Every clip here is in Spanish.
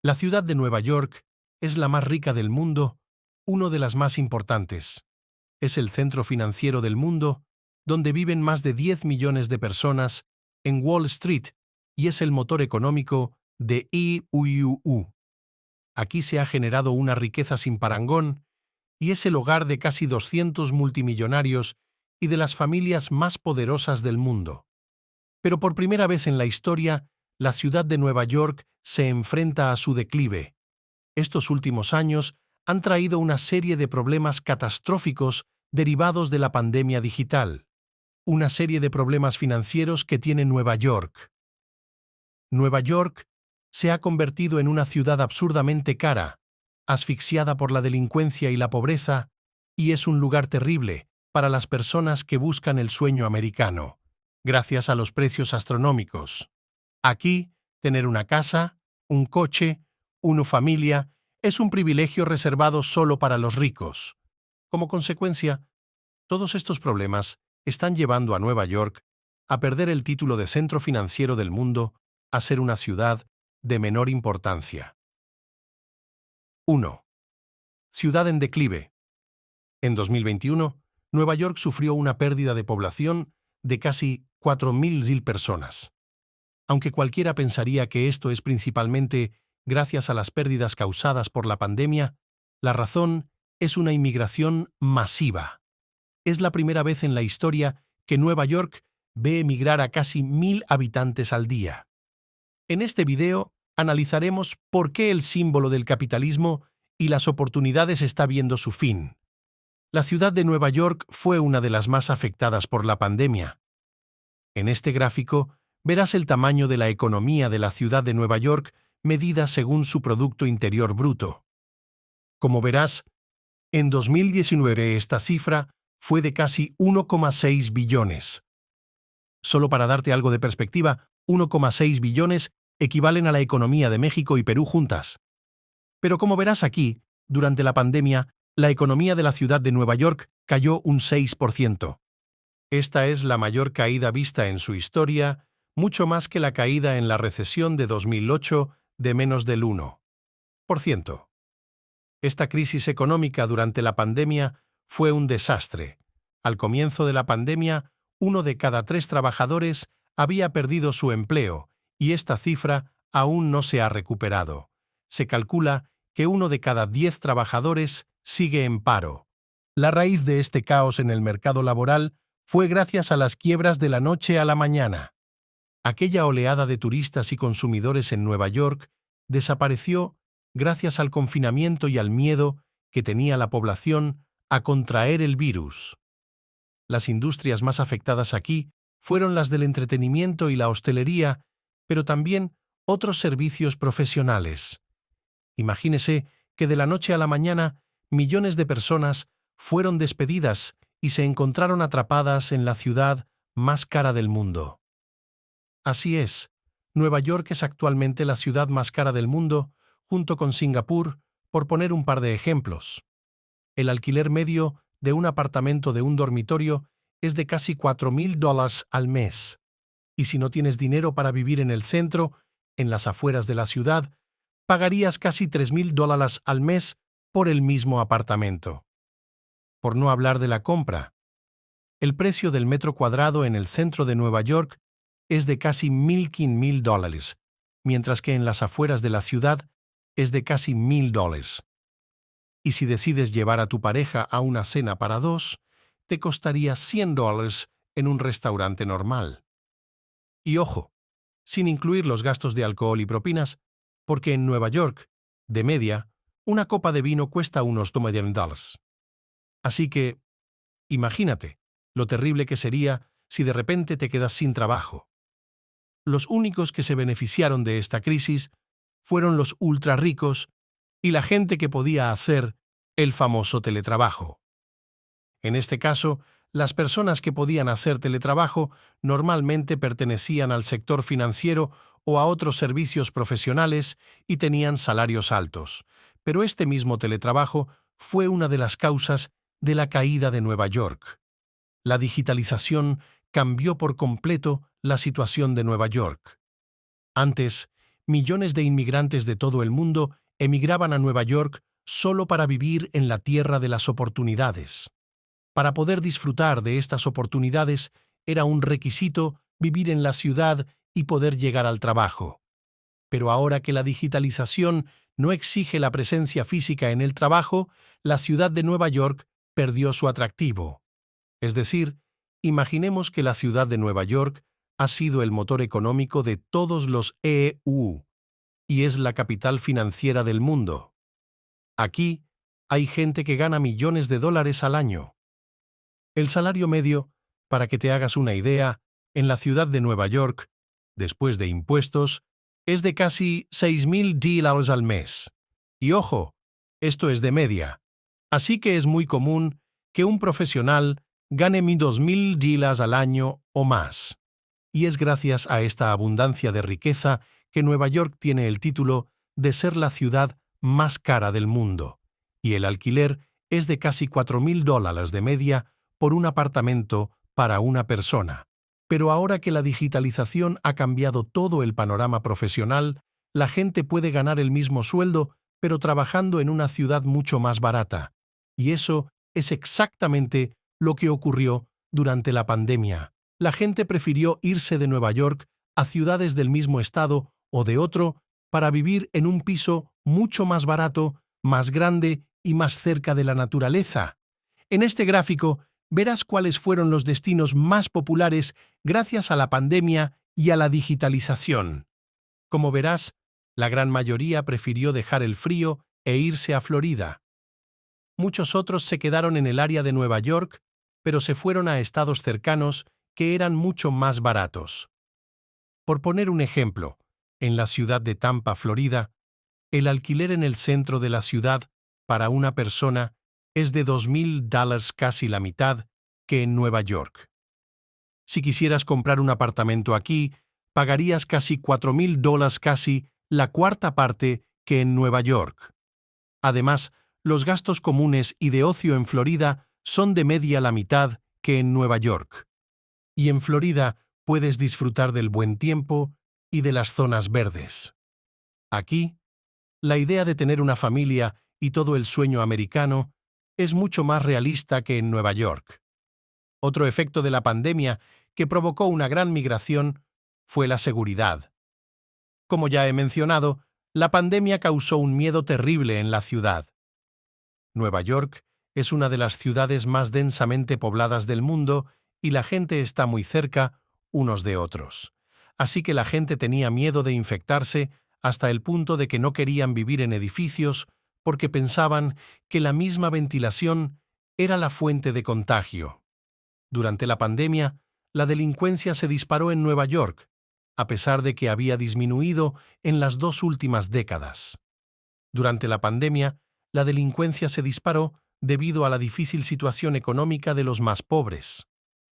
La ciudad de Nueva York es la más rica del mundo, una de las más importantes. Es el centro financiero del mundo, donde viven más de 10 millones de personas en Wall Street y es el motor económico de IUU. Aquí se ha generado una riqueza sin parangón y es el hogar de casi 200 multimillonarios y de las familias más poderosas del mundo. Pero por primera vez en la historia, la ciudad de Nueva York se enfrenta a su declive. Estos últimos años han traído una serie de problemas catastróficos derivados de la pandemia digital. Una serie de problemas financieros que tiene Nueva York. Nueva York se ha convertido en una ciudad absurdamente cara, asfixiada por la delincuencia y la pobreza, y es un lugar terrible para las personas que buscan el sueño americano, gracias a los precios astronómicos. Aquí, tener una casa, un coche, una familia, es un privilegio reservado solo para los ricos. Como consecuencia, todos estos problemas están llevando a Nueva York a perder el título de centro financiero del mundo a ser una ciudad de menor importancia. 1. Ciudad en declive. En 2021, Nueva York sufrió una pérdida de población de casi 4.000 personas. Aunque cualquiera pensaría que esto es principalmente gracias a las pérdidas causadas por la pandemia, la razón es una inmigración masiva. Es la primera vez en la historia que Nueva York ve emigrar a casi 1.000 habitantes al día. En este video analizaremos por qué el símbolo del capitalismo y las oportunidades está viendo su fin. La ciudad de Nueva York fue una de las más afectadas por la pandemia. En este gráfico verás el tamaño de la economía de la ciudad de Nueva York medida según su Producto Interior Bruto. Como verás, en 2019 esta cifra fue de casi 1,6 billones. Solo para darte algo de perspectiva, 1,6 billones equivalen a la economía de México y Perú juntas. Pero como verás aquí, durante la pandemia, la economía de la ciudad de Nueva York cayó un 6%. Esta es la mayor caída vista en su historia, mucho más que la caída en la recesión de 2008 de menos del 1%. Esta crisis económica durante la pandemia fue un desastre. Al comienzo de la pandemia, 1 de cada 3 trabajadores había perdido su empleo y esta cifra aún no se ha recuperado. Se calcula que 1 de cada 10 trabajadores sigue en paro. La raíz de este caos en el mercado laboral fue gracias a las quiebras de la noche a la mañana. Aquella oleada de turistas y consumidores en Nueva York desapareció gracias al confinamiento y al miedo que tenía la población a contraer el virus. Las industrias más afectadas aquí fueron las del entretenimiento y la hostelería, pero también otros servicios profesionales. Imagínese que de la noche a la mañana millones de personas fueron despedidas y se encontraron atrapadas en la ciudad más cara del mundo. Así es, Nueva York es actualmente la ciudad más cara del mundo, junto con Singapur, por poner un par de ejemplos. El alquiler medio de un apartamento de un dormitorio es de casi $4.000 al mes. Y si no tienes dinero para vivir en el centro, en las afueras de la ciudad, pagarías casi $3.000 al mes por el mismo apartamento. Por no hablar de la compra. El precio del metro cuadrado en el centro de Nueva York es de casi $1.500, mientras que en las afueras de la ciudad es de casi $1.000. Y si decides llevar a tu pareja a una cena para dos, te costaría $100 en un restaurante normal. Y ojo, sin incluir los gastos de alcohol y propinas, porque en Nueva York, de media, una copa de vino cuesta unos $2. Así que, imagínate lo terrible que sería si de repente te quedas sin trabajo. Los únicos que se beneficiaron de esta crisis fueron los ultra ricos y la gente que podía hacer el famoso teletrabajo. En este caso, las personas que podían hacer teletrabajo normalmente pertenecían al sector financiero o a otros servicios profesionales y tenían salarios altos. Pero este mismo teletrabajo fue una de las causas de la caída de Nueva York. La digitalización cambió por completo la situación de Nueva York. Antes, millones de inmigrantes de todo el mundo emigraban a Nueva York solo para vivir en la tierra de las oportunidades. Para poder disfrutar de estas oportunidades era un requisito vivir en la ciudad y poder llegar al trabajo. Pero ahora que la digitalización no exige la presencia física en el trabajo, la ciudad de Nueva York perdió su atractivo. Es decir, imaginemos que la ciudad de Nueva York ha sido el motor económico de todos los EU y es la capital financiera del mundo. Aquí hay gente que gana millones de dólares al año. El salario medio, para que te hagas una idea, en la ciudad de Nueva York, después de impuestos, es de casi $6,000 al mes. Y ojo, esto es de media. Así que es muy común que un profesional gane $2,000 al año o más. Y es gracias a esta abundancia de riqueza que Nueva York tiene el título de ser la ciudad más cara del mundo. Y el alquiler es de casi $4,000 de media por un apartamento para una persona. Pero ahora que la digitalización ha cambiado todo el panorama profesional, la gente puede ganar el mismo sueldo, pero trabajando en una ciudad mucho más barata. Y eso es exactamente lo que ocurrió durante la pandemia. La gente prefirió irse de Nueva York a ciudades del mismo estado o de otro para vivir en un piso mucho más barato, más grande y más cerca de la naturaleza. En este gráfico verás cuáles fueron los destinos más populares gracias a la pandemia y a la digitalización. Como verás, la gran mayoría prefirió dejar el frío e irse a Florida. Muchos otros se quedaron en el área de Nueva York, pero se fueron a estados cercanos que eran mucho más baratos. Por poner un ejemplo, en la ciudad de Tampa, Florida, el alquiler en el centro de la ciudad para una persona es de $2,000, casi la mitad, que en Nueva York. Si quisieras comprar un apartamento aquí, pagarías casi $4,000, casi la cuarta parte que en Nueva York. Además, los gastos comunes y de ocio en Florida son de media la mitad que en Nueva York. Y en Florida puedes disfrutar del buen tiempo y de las zonas verdes. Aquí, la idea de tener una familia y todo el sueño americano es mucho más realista que en Nueva York. Otro efecto de la pandemia que provocó una gran migración fue la seguridad. Como ya he mencionado, la pandemia causó un miedo terrible en la ciudad. Nueva York es una de las ciudades más densamente pobladas del mundo y la gente está muy cerca unos de otros. Así que la gente tenía miedo de infectarse hasta el punto de que no querían vivir en edificios porque pensaban que la misma ventilación era la fuente de contagio. Durante la pandemia, la delincuencia se disparó en Nueva York, a pesar de que había disminuido en las 2 últimas décadas. Durante la pandemia, la delincuencia se disparó debido a la difícil situación económica de los más pobres.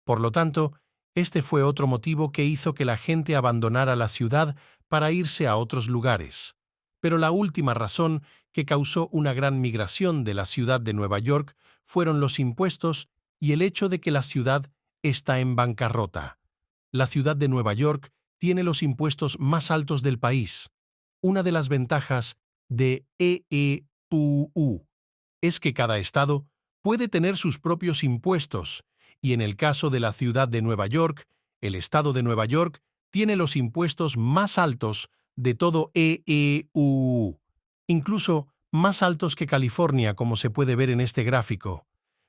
Por lo tanto, este fue otro motivo que hizo que la gente abandonara la ciudad para irse a otros lugares. Pero la última razón que causó una gran migración de la ciudad de Nueva York fueron los impuestos y el hecho de que la ciudad está en bancarrota. La ciudad de Nueva York tiene los impuestos más altos del país. Una de las ventajas de EEUU es que cada estado puede tener sus propios impuestos, y en el caso de la ciudad de Nueva York, el estado de Nueva York tiene los impuestos más altos de todo EEUU, incluso más altos que California, como se puede ver en este gráfico,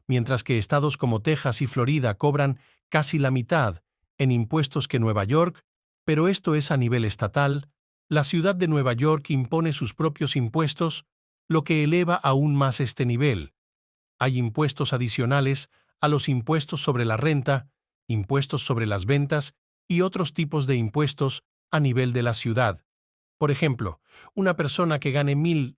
mientras que estados como Texas y Florida cobran casi la mitad en impuestos que Nueva York, pero esto es a nivel estatal. La ciudad de Nueva York impone sus propios impuestos, lo que eleva aún más este nivel. Hay impuestos adicionales a los impuestos sobre la renta, impuestos sobre las ventas y otros tipos de impuestos a nivel de la ciudad. Por ejemplo, una persona que gane 1,000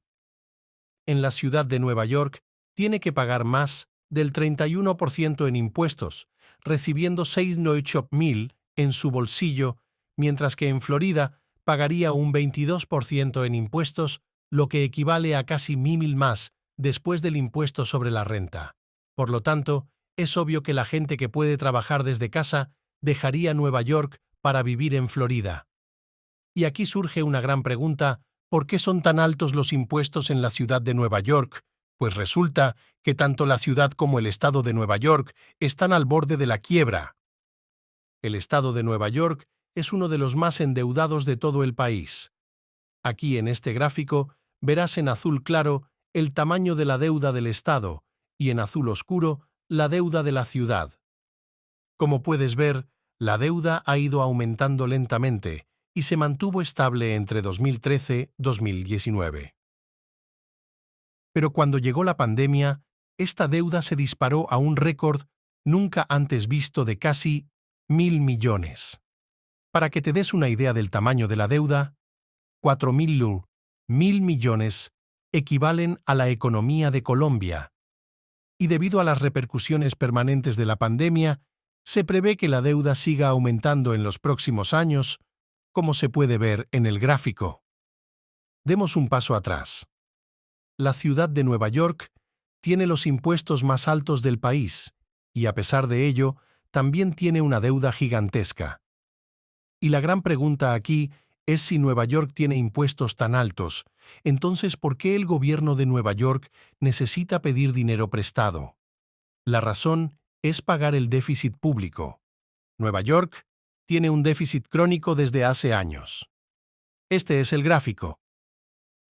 en la ciudad de Nueva York tiene que pagar más del 31% en impuestos, recibiendo 6,900 en su bolsillo, mientras que en Florida pagaría un 22% en impuestos, lo que equivale a casi 1,000 más después del impuesto sobre la renta. Por lo tanto, es obvio que la gente que puede trabajar desde casa dejaría Nueva York para vivir en Florida. Y aquí surge una gran pregunta: ¿por qué son tan altos los impuestos en la ciudad de Nueva York? Pues resulta que tanto la ciudad como el estado de Nueva York están al borde de la quiebra. El estado de Nueva York es uno de los más endeudados de todo el país. Aquí en este gráfico verás en azul claro el tamaño de la deuda del estado y en azul oscuro la deuda de la ciudad. Como puedes ver, la deuda ha ido aumentando lentamente y se mantuvo estable entre 2013 y 2019. Pero cuando llegó la pandemia, esta deuda se disparó a un récord nunca antes visto de casi 1.000 millones. Para que te des una idea del tamaño de la deuda, 4.000 millones equivalen a la economía de Colombia, y debido a las repercusiones permanentes de la pandemia, se prevé que la deuda siga aumentando en los próximos años, como se puede ver en el gráfico. Demos un paso atrás. La ciudad de Nueva York tiene los impuestos más altos del país, y a pesar de ello, también tiene una deuda gigantesca. Y la gran pregunta aquí es: si Nueva York tiene impuestos tan altos, entonces ¿por qué el gobierno de Nueva York necesita pedir dinero prestado? La razón es pagar el déficit público. Nueva York tiene un déficit crónico desde hace años. Este es el gráfico.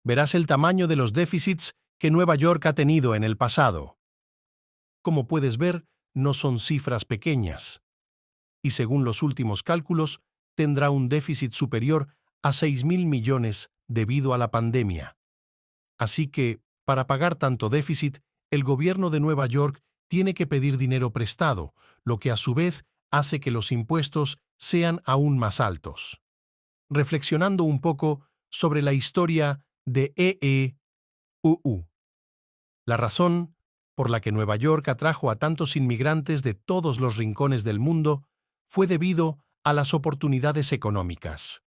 Verás el tamaño de los déficits que Nueva York ha tenido en el pasado. Como puedes ver, no son cifras pequeñas. Y según los últimos cálculos, tendrá un déficit superior a 6.000 millones debido a la pandemia. Así que, para pagar tanto déficit, el gobierno de Nueva York tiene que pedir dinero prestado, lo que a su vez hace que los impuestos sean aún más altos. Reflexionando un poco sobre la historia de EEUU. La razón por la que Nueva York atrajo a tantos inmigrantes de todos los rincones del mundo fue debido a las oportunidades económicas.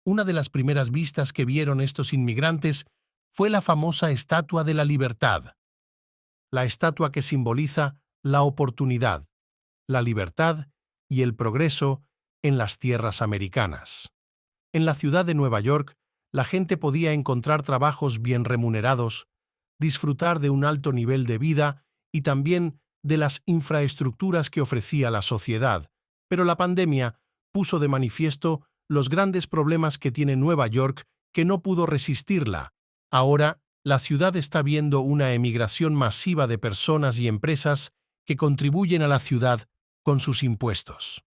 Una de las primeras vistas que vieron estos inmigrantes fue la famosa Estatua de la Libertad, la estatua que simboliza la oportunidad, la libertad y el progreso en las tierras americanas. En la ciudad de Nueva York, la gente podía encontrar trabajos bien remunerados, disfrutar de un alto nivel de vida y también de las infraestructuras que ofrecía la sociedad, pero la pandemia puso de manifiesto los grandes problemas que tiene Nueva York, que no pudo resistirla. Ahora, la ciudad está viendo una emigración masiva de personas y empresas que contribuyen a la ciudad con sus impuestos.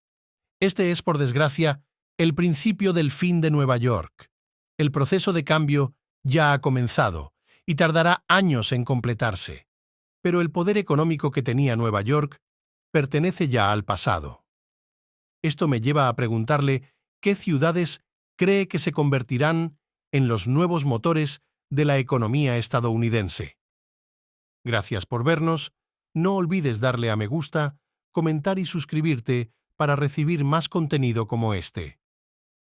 Este es, por desgracia, el principio del fin de Nueva York. El proceso de cambio ya ha comenzado y tardará años en completarse. Pero el poder económico que tenía Nueva York pertenece ya al pasado. Esto me lleva a preguntarle qué ciudades cree que se convertirán en los nuevos motores de la economía estadounidense. Gracias por vernos. No olvides darle a me gusta, comentar y suscribirte para recibir más contenido como este.